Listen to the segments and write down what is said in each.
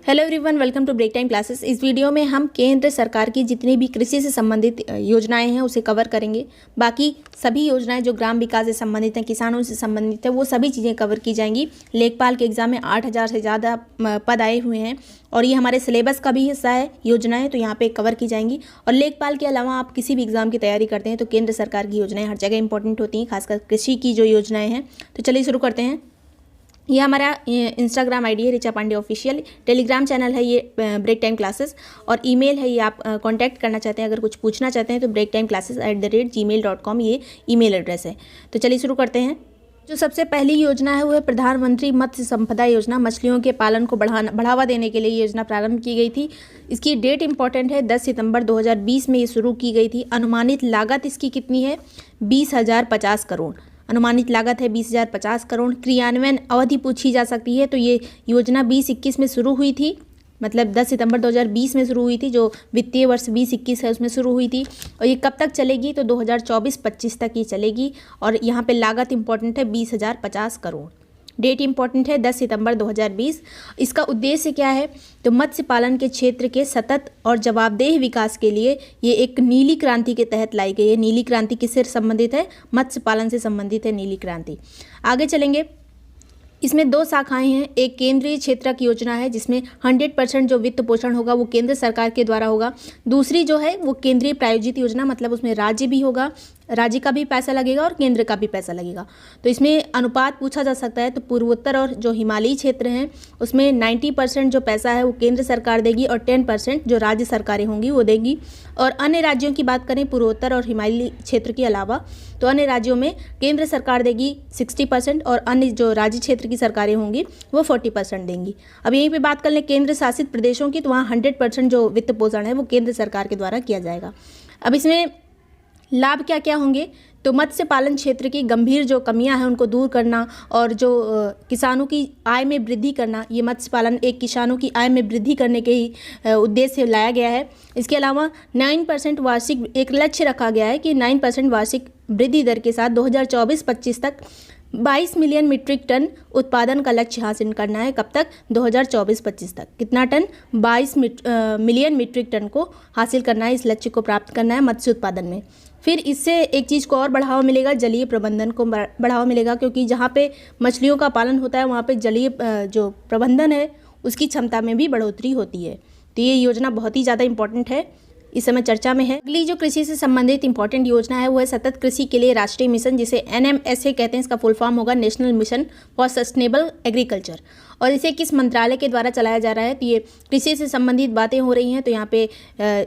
Hello everyone, welcome to break time classes. इस video में हम केंद्र सरकार की जितनी भी कृषि से संबंधित योजनाएं हैं उसे कवर करेंगे। बाकी सभी योजनाएं जो ग्राम विकास से संबंधित हैं, किसानों से संबंधित है, वो सभी चीज़ें कवर की जाएंगी। लेखपाल के एग्जाम में 8,000 से ज़्यादा पद आए हुए हैं और ये हमारे सिलेबस का भी हिस्सा है योजनाएं, तो यहाँ पे कवर की जाएंगी। और लेखपाल के अलावा आप किसी भी एग्जाम की तैयारी करते हैं तो केंद्र सरकार की योजनाएं हर जगह इंपॉर्टेंट होती हैं, खासकर कृषि की जो योजनाएं हैं। तो चलिए शुरू करते हैं। ये हमारा इंस्टाग्राम आईडी है Richa Pandey official, Telegram channel है ये ब्रेक टाइम क्लासेस, और ईमेल है ये। आप कांटेक्ट करना चाहते हैं, अगर कुछ पूछना चाहते हैं तो breaktime.classes@gmail.com ये ईमेल एड्रेस है। तो चलिए शुरू करते हैं। जो सबसे पहली योजना है वो है प्रधानमंत्री मत्स्य संपदा योजना। मछलियों के पालन को बढ़ावा देने के लिए ये योजना प्रारंभ की गई थी। इसकी डेट इंपॉर्टेंट है, 10 सितंबर 2020 में ये शुरू की गई थी। अनुमानित लागत इसकी कितनी है? 20,050 करोड़ अनुमानित लागत है, 20,050 करोड़। क्रियान्वयन अवधि पूछी जा सकती है, तो ये योजना 2021 में शुरू हुई थी, मतलब 10 सितंबर 2020 में शुरू हुई थी। जो वित्तीय वर्ष 2021 है उसमें शुरू हुई थी। और ये कब तक चलेगी? तो 2024-25 तक ये चलेगी। और यहाँ पे लागत इंपॉर्टेंट है, 20,050 करोड़। डेट इंपॉर्टेंट है, 10 सितंबर 2020। इसका उद्देश्य क्या है? तो मत्स्य पालन के क्षेत्र के सतत और जवाबदेह विकास के लिए ये एक नीली क्रांति के तहत लाई गई है। नीली क्रांति किससे संबंधित है? मत्स्य पालन से संबंधित है नीली क्रांति। आगे चलेंगे। इसमें दो शाखाएं हैं। एक केंद्रीय क्षेत्रक योजना है जिसमें 100% जो वित्त पोषण होगा वो केंद्र सरकार के द्वारा होगा। दूसरी जो है वो केंद्रीय प्रायोजित योजना, मतलब उसमें राज्य भी होगा, राज्य का भी पैसा लगेगा और केंद्र का भी पैसा लगेगा। तो इसमें अनुपात पूछा जा सकता है, तो पूर्वोत्तर और जो हिमालयी क्षेत्र हैं उसमें 90% जो पैसा है वो केंद्र सरकार देगी और 10% जो राज्य सरकारें होंगी वो देंगी। और अन्य राज्यों की बात करें पूर्वोत्तर और हिमालयी क्षेत्र के अलावा, तो अन्य राज्यों में केंद्र सरकार देगी 60% और अन्य जो राज्य क्षेत्र की सरकारें होंगी वो 40% देंगी। अब यहीं पे बात कर लें केंद्र शासित प्रदेशों की, तो वहाँ 100% जो वित्त पोषण है वो केंद्र सरकार के द्वारा किया जाएगा। अब इसमें लाभ क्या क्या होंगे? तो मत्स्य पालन क्षेत्र की गंभीर जो कमियां हैं उनको दूर करना और जो किसानों की आय में वृद्धि करना। ये मत्स्य पालन एक किसानों की आय में वृद्धि करने के ही उद्देश्य से लाया गया है। इसके अलावा 9% वार्षिक एक लक्ष्य रखा गया है कि 9% वार्षिक वृद्धि दर के साथ 2024-25 तक 22 मिलियन मीट्रिक टन उत्पादन का लक्ष्य हासिल करना है। कब तक? 2024-25 तक। कितना टन? 22 मिलियन मीट्रिक टन को हासिल करना है, इस लक्ष्य को प्राप्त करना है मत्स्य उत्पादन में। फिर इससे एक चीज़ को और बढ़ावा मिलेगा, जलीय प्रबंधन को बढ़ावा मिलेगा, क्योंकि जहाँ पे मछलियों का पालन होता है वहाँ पे जलीय जो प्रबंधन है उसकी क्षमता में भी बढ़ोतरी होती है। तो ये योजना बहुत ही ज़्यादा इंपॉर्टेंट है, इस समय चर्चा में है। अगली जो कृषि से संबंधित इंपॉर्टेंट योजना है वो है सतत कृषि के लिए राष्ट्रीय मिशन, जिसे NMSA कहते हैं। इसका फुल फॉर्म होगा national mission for sustainable agriculture. और इसे किस मंत्रालय के द्वारा चलाया जा रहा है? तो ये कृषि से संबंधित बातें हो रही हैं, तो यहाँ पे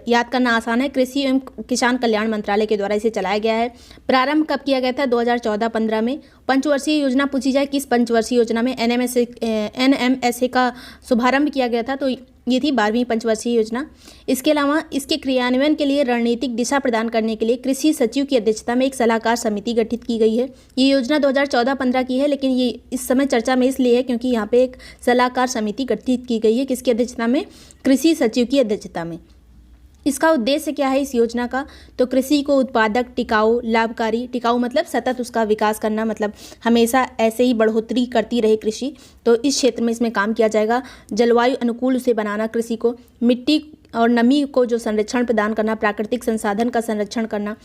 याद करना आसान है। कृषि एवं किसान कल्याण मंत्रालय के द्वारा इसे चलाया गया है। प्रारंभ कब किया गया था? 2014-15 में। पंचवर्षीय योजना पूछी जाए, किस पंचवर्षीय योजना में NMSA का शुभारंभ किया गया था? तो ये थी 12वीं पंचवर्षीय योजना। इसके अलावा इसके क्रियान्वयन के लिए रणनीतिक दिशा प्रदान करने के लिए कृषि सचिव की अध्यक्षता में एक सलाहकार समिति गठित की गई है। ये योजना 2014-15 की है, लेकिन ये इस समय चर्चा में इसलिए है क्योंकि यहाँ पे एक सलाहकार समिति गठित की गई है। किसकी अध्यक्षता में? कृषि सचिव की अध्यक्षता में। इसका उद्देश्य क्या है इस योजना का? तो कृषि को उत्पादक, टिकाऊ, लाभकारी, टिकाऊ मतलब सतत उसका विकास करना, मतलब हमेशा ऐसे ही बढ़ोतरी करती रहे कृषि, तो इस क्षेत्र में इसमें काम किया जाएगा। जलवायु अनुकूल उसे बनाना, कृषि को मिट्टी और नमी को जो संरक्षण प्रदान करना, प्राकृतिक संसाधन का संरक्षण करना,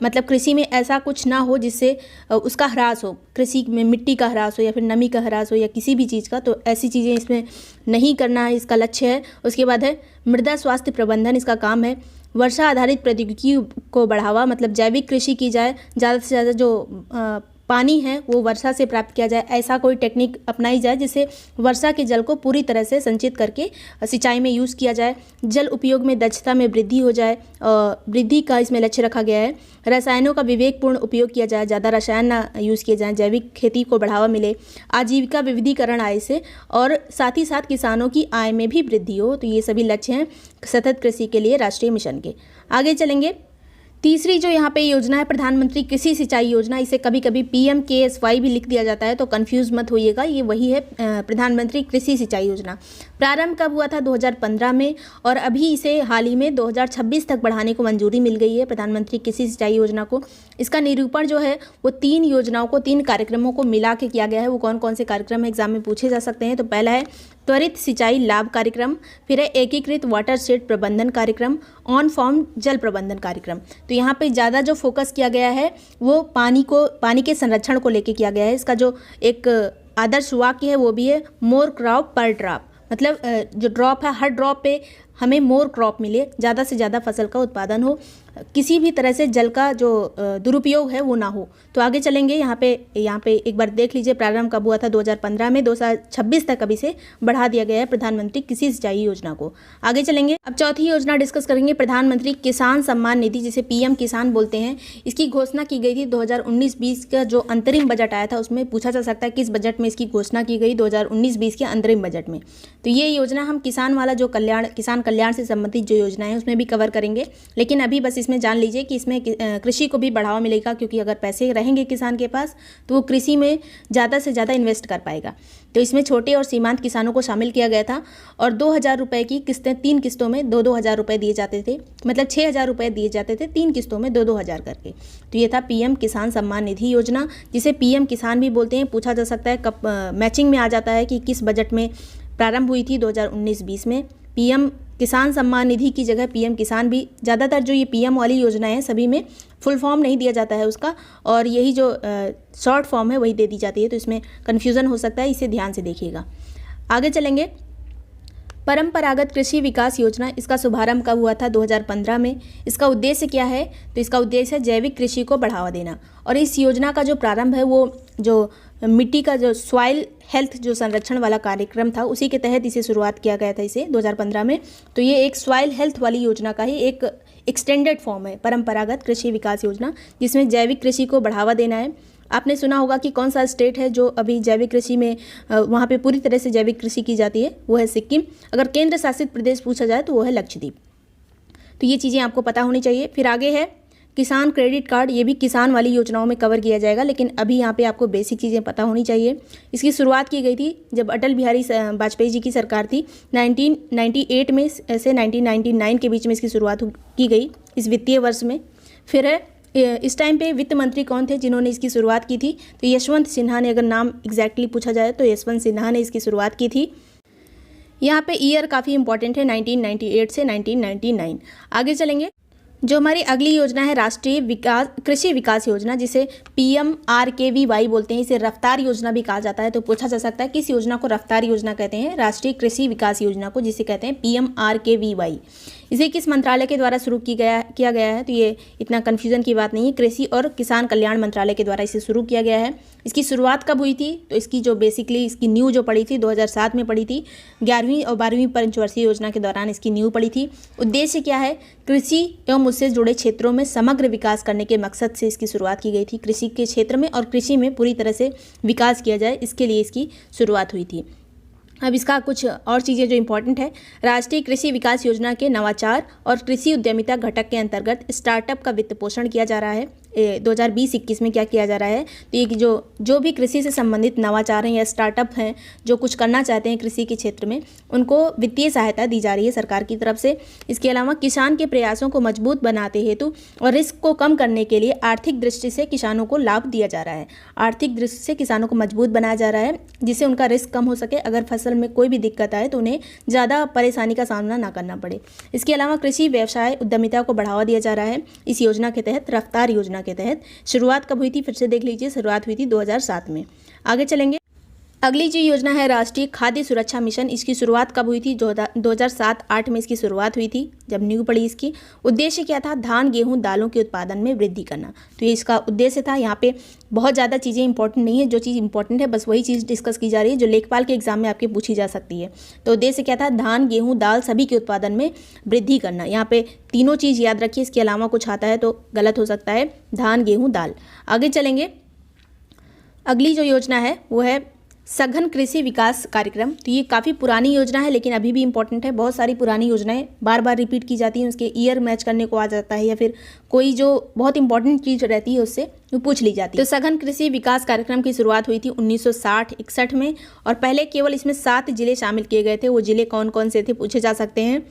मतलब कृषि में ऐसा कुछ ना हो जिससे उसका ह्रास हो, कृषि में मिट्टी का ह्रास हो या फिर नमी का ह्रास हो या किसी भी चीज़ का, तो ऐसी चीज़ें इसमें नहीं करना है, इसका लक्ष्य है। उसके बाद है मृदा स्वास्थ्य प्रबंधन, इसका काम है। वर्षा आधारित प्रौद्योगिकी को बढ़ावा, मतलब जैविक कृषि की जाए, ज़्यादा से ज़्यादा जो पानी है वो वर्षा से प्राप्त किया जाए, ऐसा कोई टेक्निक अपनाई जाए जिससे वर्षा के जल को पूरी तरह से संचित करके सिंचाई में यूज़ किया जाए। जल उपयोग में दक्षता में वृद्धि हो जाए, वृद्धि का इसमें लक्ष्य रखा गया है। रसायनों का विवेकपूर्ण उपयोग किया जाए, ज़्यादा रसायन ना यूज़ किए जाएँ, जैविक खेती को बढ़ावा मिले, आजीविका विविधीकरण आय से, और साथ ही साथ किसानों की आय में भी वृद्धि हो। तो ये सभी लक्ष्य हैं सतत कृषि के लिए राष्ट्रीय मिशन के। आगे चलेंगे। तीसरी जो यहाँ पे योजना है प्रधानमंत्री कृषि सिंचाई योजना, इसे कभी कभी PMKSY भी लिख दिया जाता है, तो कंफ्यूज मत होइएगा, ये वही है प्रधानमंत्री कृषि सिंचाई योजना। प्रारंभ कब हुआ था? 2015 में, और अभी इसे हाल ही में 2026 तक बढ़ाने को मंजूरी मिल गई है प्रधानमंत्री कृषि सिंचाई योजना को। इसका निरूपण जो है वो 3 योजनाओं को, 3 कार्यक्रमों को मिला के किया गया है। वो कौन कौन से कार्यक्रम एग्जाम में पूछे जा सकते हैं? तो पहला है त्वरित सिंचाई लाभ कार्यक्रम, फिर है एकीकृत वाटरशेड प्रबंधन कार्यक्रम, ऑन फार्म जल प्रबंधन कार्यक्रम। तो यहाँ पे ज़्यादा जो फोकस किया गया है वो पानी के संरक्षण को लेके किया गया है। इसका जो एक आदर्श वाक्य है वो भी है मोर क्रॉप पर ड्रॉप, मतलब जो ड्रॉप है हर ड्रॉप पे हमें मोर क्रॉप मिले, ज़्यादा से ज़्यादा फसल का उत्पादन हो, किसी भी तरह से जल का जो दुरुपयोग है वो ना हो। तो आगे चलेंगे, यहाँ पे एक बार देख लीजिए प्रारंभ कब हुआ था 2015 में, 2026 तक अभी से बढ़ा दिया गया है प्रधानमंत्री कृषि सिंचाई योजना को। आगे चलेंगे, अब चौथी योजना डिस्कस करेंगे, प्रधानमंत्री किसान सम्मान निधि जिसे पीएम किसान बोलते हैं। इसकी घोषणा की गई थी 2019-20 का जो अंतरिम बजट आया था उसमें। पूछा जा सकता है किस बजट में इसकी घोषणा की गई, 2019-20 के अंतरिम बजट में। तो ये योजना हम किसान वाला जो किसान कल्याण से संबंधित जो योजना है उसमें भी कवर करेंगे, लेकिन अभी बस इसमें जान लीजिए कि इसमें कृषि को भी बढ़ावा मिलेगा, क्योंकि अगर पैसे रहेंगे किसान के पास तो वो कृषि में ज़्यादा से ज़्यादा इन्वेस्ट कर पाएगा। तो इसमें छोटे और सीमांत किसानों को शामिल किया गया था और 2,000 रुपये की किस्तें 3 किस्तों में 2-2 हज़ार रुपये दिए जाते थे, मतलब 6,000 रुपये दिए जाते थे 3 किस्तों में 2-2 हज़ार करके। तो ये था पीएम किसान सम्मान निधि योजना, जिसे पीएम किसान भी बोलते हैं। पूछा जा सकता है कब मैचिंग में आ जाता है कि किस बजट में प्रारंभ हुई थी, 2019-20 में। पीएम किसान सम्मान निधि की जगह पीएम किसान भी, ज़्यादातर जो ये पीएम वाली योजनाएं हैं सभी में फुल फॉर्म नहीं दिया जाता है उसका, और यही जो शॉर्ट फॉर्म है वही दे दी जाती है, तो इसमें कन्फ्यूज़न हो सकता है, इसे ध्यान से देखिएगा। आगे चलेंगे, परंपरागत कृषि विकास योजना, इसका शुभारंभ कब हुआ था, 2015 में। इसका उद्देश्य क्या है, तो इसका उद्देश्य है जैविक कृषि को बढ़ावा देना। और इस योजना का जो प्रारंभ है वो जो मिट्टी का जो सॉइल हेल्थ जो संरक्षण वाला कार्यक्रम था उसी के तहत इसे शुरुआत किया गया था, इसे 2015 में। तो ये एक सॉइल हेल्थ वाली योजना का ही एक एक्सटेंडेड फॉर्म है, परंपरागत कृषि विकास योजना, जिसमें जैविक कृषि को बढ़ावा देना है। आपने सुना होगा कि कौन सा स्टेट है जो अभी जैविक कृषि में वहाँ पे पूरी तरह से जैविक कृषि की जाती है, वो है सिक्किम। अगर केंद्र शासित प्रदेश पूछा जाए तो वो है लक्षद्वीप। तो ये चीज़ें आपको पता होनी चाहिए। फिर आगे है किसान क्रेडिट कार्ड, ये भी किसान वाली योजनाओं में कवर किया जाएगा, लेकिन अभी यहाँ पे आपको बेसिक चीज़ें पता होनी चाहिए। इसकी शुरुआत की गई थी जब अटल बिहारी वाजपेयी जी की सरकार थी, 1998 में से 1999 के बीच में इसकी शुरुआत की गई, इस वित्तीय वर्ष में। फिर है इस टाइम पे वित्त मंत्री कौन थे जिन्होंने इसकी शुरुआत की थी, तो यशवंत सिन्हा ने, अगर नाम एग्जैक्टली पूछा जाए तो यशवंत सिन्हा ने इसकी शुरुआत की थी। यहाँ पे ईयर काफ़ी इंपॉर्टेंट है, 1998 से 1999। आगे चलेंगे, जो हमारी अगली योजना है राष्ट्रीय कृषि विकास योजना, जिसे PMRKVY बोलते हैं, इसे रफ्तार योजना भी कहा जाता है। तो पूछा जा सकता है किस योजना को रफ्तार योजना कहते हैं, राष्ट्रीय कृषि विकास योजना को, जिसे कहते हैं PMRKVY। इसे किस मंत्रालय के द्वारा शुरू किया गया है, तो ये इतना कन्फ्यूजन की बात नहीं है, कृषि और किसान कल्याण मंत्रालय के द्वारा इसे शुरू किया गया है। इसकी शुरुआत कब हुई थी, तो इसकी जो बेसिकली इसकी नींव जो पड़ी थी 2007 में पड़ी थी, 11वीं और 12वीं पंचवर्षीय योजना के दौरान इसकी नींव पड़ी थी। उद्देश्य क्या है, कृषि एवं उससे जुड़े क्षेत्रों में समग्र विकास करने के मकसद से इसकी शुरुआत की गई थी। कृषि के क्षेत्र में और कृषि में पूरी तरह से विकास किया जाए, इसके लिए इसकी शुरुआत हुई थी। अब इसका कुछ और चीज़ें जो इम्पोर्टेंट है, राष्ट्रीय कृषि विकास योजना के नवाचार और कृषि उद्यमिता घटक के अंतर्गत स्टार्टअप का वित्त पोषण किया जा रहा है। 2020-21 में क्या किया जा रहा है, तो ये जो भी कृषि से संबंधित नवाचार हैं या स्टार्टअप हैं जो कुछ करना चाहते हैं कृषि के क्षेत्र में, उनको वित्तीय सहायता दी जा रही है सरकार की तरफ से। इसके अलावा किसान के प्रयासों को मजबूत बनाते हेतु और रिस्क को कम करने के लिए आर्थिक दृष्टि से किसानों को लाभ दिया जा रहा है। आर्थिक दृष्टि से किसानों को मजबूत बनाया जा रहा है, जिससे उनका रिस्क कम हो सके, अगर फसल में कोई भी दिक्कत आए तो उन्हें ज़्यादा परेशानी का सामना ना करना पड़े। इसके अलावा कृषि व्यवसाय उद्यमिता को बढ़ावा दिया जा रहा है इस योजना के तहत, रफ्तार योजना के तहत। शुरुआत कब हुई थी, फिर से देख लीजिए, शुरुआत हुई थी 2007 में। आगे चलेंगे, अगली जो योजना है राष्ट्रीय खाद्य सुरक्षा मिशन, इसकी शुरुआत कब हुई थी, 2007-8 में इसकी शुरुआत हुई थी, जब नींव पड़ी इसकी। उद्देश्य क्या था, धान गेहूं दालों के उत्पादन में वृद्धि करना। तो ये इसका उद्देश्य था। यहाँ पे बहुत ज़्यादा चीज़ें इंपॉर्टेंट नहीं है, जो चीज़ इंपॉर्टेंट है बस वही चीज़ डिस्कस की जा रही है जो लेखपाल के एग्जाम में आपके पूछी जा सकती है। तो उद्देश्य क्या था, धान गेहूँ दाल सभी के उत्पादन में वृद्धि करना। यहाँ पे तीनों चीज़ याद रखिए, इसके अलावा कुछ आता है तो गलत हो सकता है, धान गेहूँ दाल। आगे चलेंगे, अगली जो योजना है वो है सघन कृषि विकास कार्यक्रम। तो ये काफ़ी पुरानी योजना है लेकिन अभी भी इम्पोर्टेंट है। बहुत सारी पुरानी योजनाएं बार बार रिपीट की जाती हैं, उसके ईयर मैच करने को आ जाता है, या फिर कोई जो बहुत इंपॉर्टेंट चीज़ रहती है उससे वो पूछ ली जाती है। तो सघन कृषि विकास कार्यक्रम की शुरुआत हुई थी 1960-61 में, और पहले केवल इसमें 7 जिले शामिल किए गए थे। वो जिले कौन कौन से थे पूछे जा सकते हैं।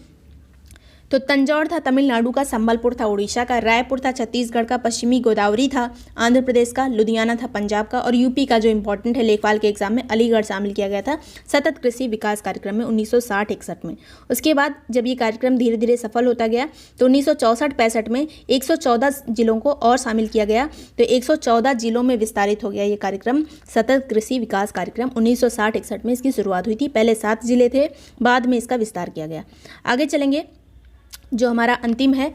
तो तंजौर था तमिलनाडु का, संबलपुर था उड़ीसा का, रायपुर था छत्तीसगढ़ का, पश्चिमी गोदावरी था आंध्र प्रदेश का, लुधियाना था पंजाब का, और यूपी का जो इंपॉर्टेंट है लेखपाल के एग्जाम में अलीगढ़ शामिल किया गया था सतत कृषि विकास कार्यक्रम में 1960-61 में। उसके बाद जब ये कार्यक्रम धीरे धीरे सफल होता गया तो 1964-65 में 114 जिलों को और शामिल किया गया, तो 114 जिलों में विस्तारित हो गया ये कार्यक्रम सतत कृषि विकास कार्यक्रम। 1960-61 में इसकी शुरुआत हुई थी, पहले 7 जिले थे, बाद में इसका विस्तार किया गया। आगे चलेंगे, जो हमारा अंतिम है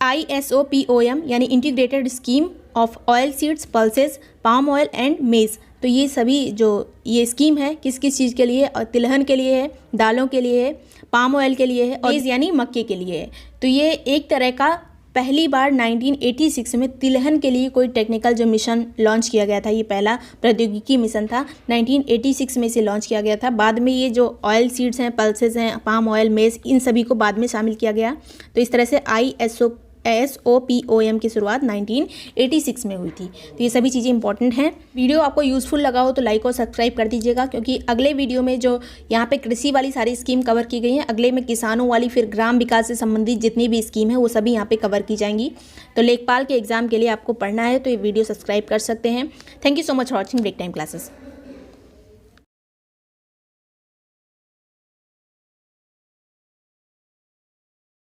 ISOPOM यानी integrated scheme of oil seeds, pulses, palm oil and मेज। तो ये सभी जो ये स्कीम है किस किस चीज़ के लिए, और तिलहन के लिए है, दालों के लिए है, पाम ऑयल के लिए है, और मेज यानी मक्के के लिए है। तो ये एक तरह का पहली बार 1986 में तिलहन के लिए कोई टेक्निकल जो मिशन लॉन्च किया गया था, ये पहला प्रौद्योगिकी मिशन था, 1986 में इसे लॉन्च किया गया था। बाद में ये जो ऑयल सीड्स हैं, पल्सेस हैं, पाम ऑयल, मेज, इन सभी को बाद में शामिल किया गया। तो इस तरह से ISOPOM की शुरुआत 1986 में हुई थी। तो ये सभी चीज़ें इंपॉर्टेंट हैं। वीडियो आपको यूज़फुल लगा हो तो लाइक और सब्सक्राइब कर दीजिएगा, क्योंकि अगले वीडियो में जो यहाँ पे कृषि वाली सारी स्कीम कवर की गई हैं, अगले में किसानों वाली, फिर ग्राम विकास से संबंधित जितनी भी स्कीम है वो सभी यहाँ पे कवर की जाएंगी। तो लेखपाल के एग्जाम के लिए आपको पढ़ना है तो ये वीडियो सब्सक्राइब कर सकते हैं। Thank you so much for watching break time classes.